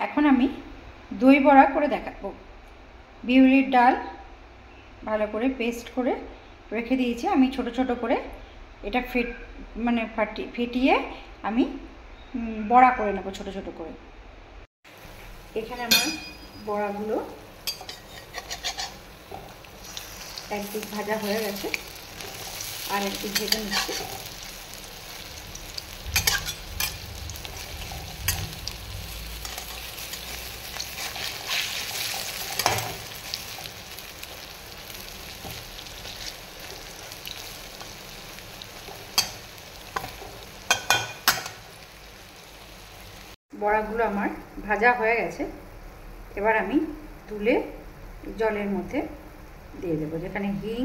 এখন আমি দই বড়া করে দেখাবো। বিউলির ডাল ভালো করে পেস্ট করে রেখে দিয়েছি আমি ছোট ছোট করে। এটা ফেটিয়ে আমি বড়া করে নেব ছোট ছোট করে। এখানে আমার বড়াগুলো একদিক ভাজা হয়ে গেছে, আর একদিক ভেজে নিচ্ছি। বড়াগুলো আমার ভাজা হয়ে গেছে। এবার আমি তুলে জলের মধ্যে দিয়ে দেবো, যেখানে হিং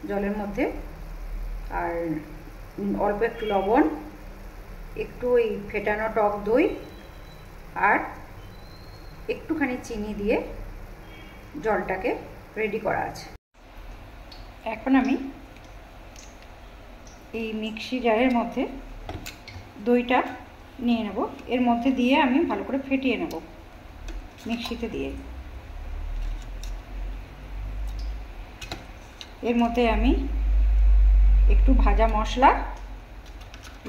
জলের মধ্যে, আর অল্প একটু লবণ, একটু ওই ফেটানো টক দই, আর একটুখানি চিনি দিয়ে জলটাকে রেডি করা আছে। এখন আমি এই মিক্সি জারের মধ্যে দইটা নিয়ে নেব, এর মধ্যে দিয়ে আমি ভালো করে ফেটিয়ে নেব মিক্সিতে দিয়ে। এর মধ্যে আমি একটু ভাজা মশলা,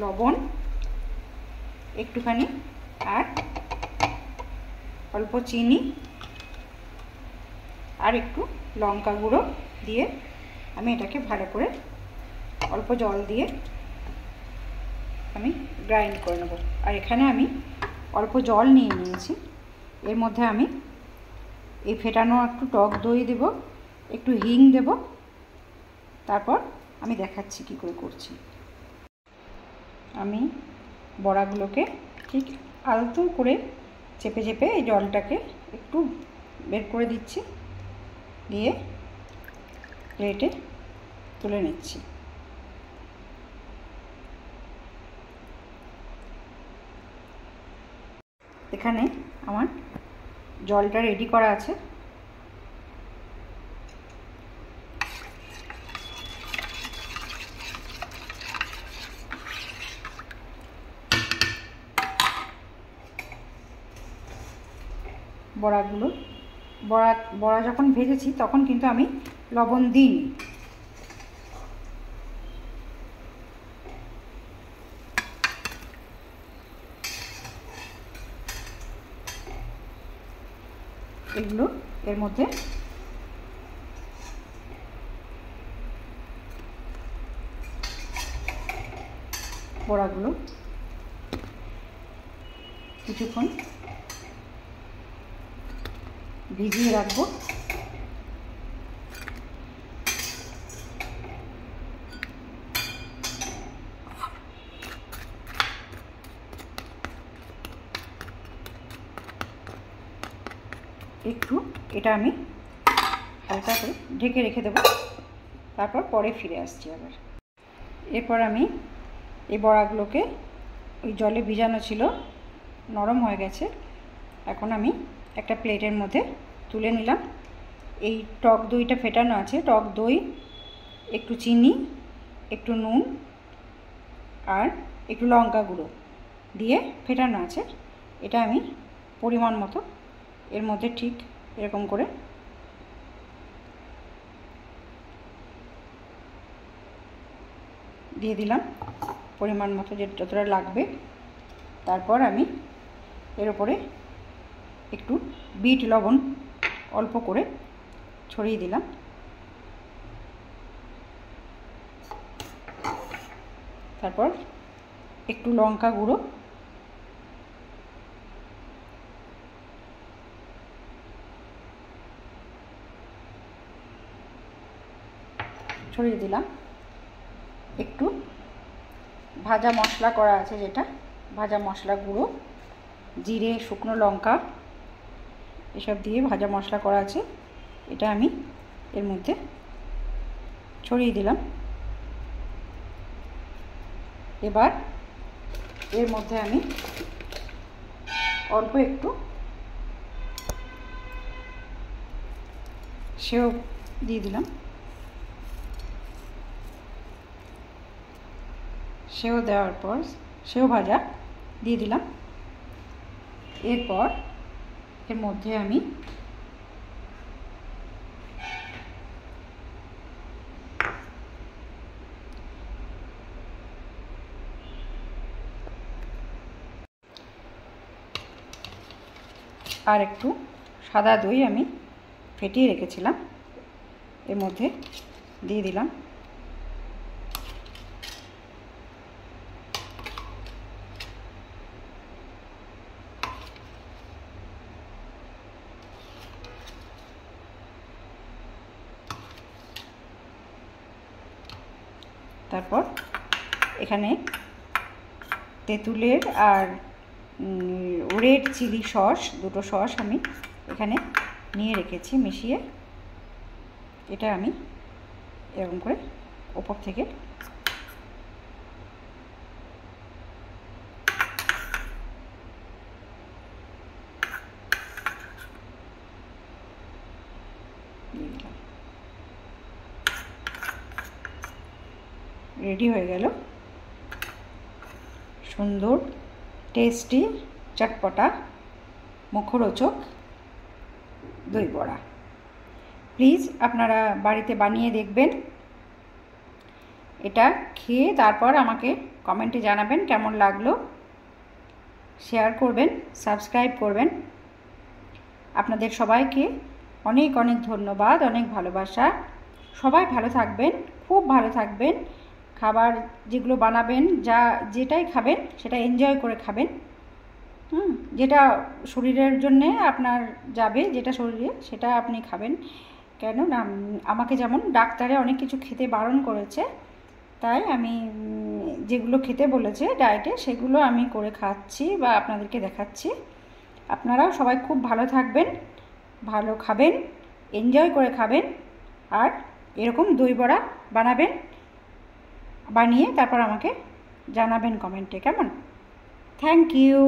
লবণ একটুখানি, আর অল্প চিনি, আর একটু লঙ্কা গুঁড়ো দিয়ে আমি এটাকে ভালো করে অল্প জল দিয়ে আমি গ্রাইন্ড করে নেব। আর এখানে আমি অল্প জল নিয়ে নিয়েছি, এর মধ্যে আমি এই ফেটানো একটু টক দই দেব, একটু হিং দেব, তারপর আমি দেখাচ্ছি কি করে করছি। আমি বড়াগুলোকে ঠিক আলতো করে চেপে চেপে এই জলটাকে একটু বের করে দিচ্ছি, দিয়ে প্লেটে তুলে নিচ্ছি। এখানে আমার জলটা রেডি করা আছে। বড়া যখন ভেজেছি তখন কিন্তু আমি লবণ দিইনি। এগুলো এর মধ্যে বড়াগুলো কিছুক্ষণ ভিজিয়ে রাখবো। একটু এটা আমি হালকা করে ঢেকে রেখে দেবো, তারপর পরে ফিরে আসছি আবার। এরপর আমি এই বড়াগুলোকে ওই জলে ভিজানো ছিল, নরম হয়ে গেছে, এখন আমি একটা প্লেটের মধ্যে তুলে নিলাম। এই টক দইটা ফেটানো আছে, টক দই, একটু চিনি, একটু নুন, আর একটু লঙ্কা গুঁড়ো দিয়ে ফেটানো আছে। এটা আমি পরিমাণ মতো এর মধ্যে ঠিক এরকম করে দিয়ে দিলাম, পরিমাণ মতো যতটা লাগবে। তারপর আমি এর উপরে একটু বিট লবণ অল্প করে ছড়িয়ে দিলাম। তারপর একটু লঙ্কা গুঁড়ো, ছড়িয়ে দিলাম। একটু ভাজা মশলা করা আছে, যেটা ভাজা মশলা গুঁড়ো, জিরে, শুকনো লঙ্কা এসব দিয়ে ভাজা মশলা করা আছে, এটা আমি এর মধ্যে ছড়িয়ে দিলাম। এবার এর মধ্যে আমি অল্প একটু সেও দিয়ে দিলাম। সেও দেওয়ার পর সেও ভাজা দিয়ে দিলাম। এরপর এর মধ্যে আমি আর একটু সাদা দই আমি ফেটিয়ে রেখেছিলাম এর মধ্যে দিয়ে দিলাম। তারপর এখানে তেঁতুলের আর রেড চিলি সস, দুটো সস আমি এখানে নিয়ে রেখেছি মিশিয়ে। এটা আমি এরকম করে ওপর থেকে দিয়ে দিলাম। রেডি হয়ে গেল সুন্দর টেস্টি চটপটা মুখরোচক দই বড়া। প্লিজ আপনারা বাড়িতে বানিয়ে দেখবেন। এটা খেয়ে তারপর আমাকে কমেন্টে জানাবেন কেমন লাগলো। শেয়ার করবেন, সাবস্ক্রাইব করবেন। আপনাদের সবাইকে অনেক অনেক ধন্যবাদ, অনেক ভালোবাসা। সবাই ভালো থাকবেন, খুব ভালো থাকবেন। খাবার যেগুলো বানাবেন, যেটাই খাবেন সেটা এনজয় করে খাবেন। যেটা শরীরের জন্যে আপনার যাবে, যেটা শরীরে, সেটা আপনি খাবেন। কেন না, আমাকে যেমন ডাক্তারে অনেক কিছু খেতে বারণ করেছে, তাই আমি যেগুলো খেতে বলেছে ডায়েটে সেগুলো আমি করে খাচ্ছি বা আপনাদেরকে দেখাচ্ছি। আপনারাও সবাই খুব ভালো থাকবেন, ভালো খাবেন, এনজয় করে খাবেন। আর এরকম দই বড়া বানাবেন, বানিয়ে তারপর আমাকে জানাবেন কমেন্টে কেমন। Thank you.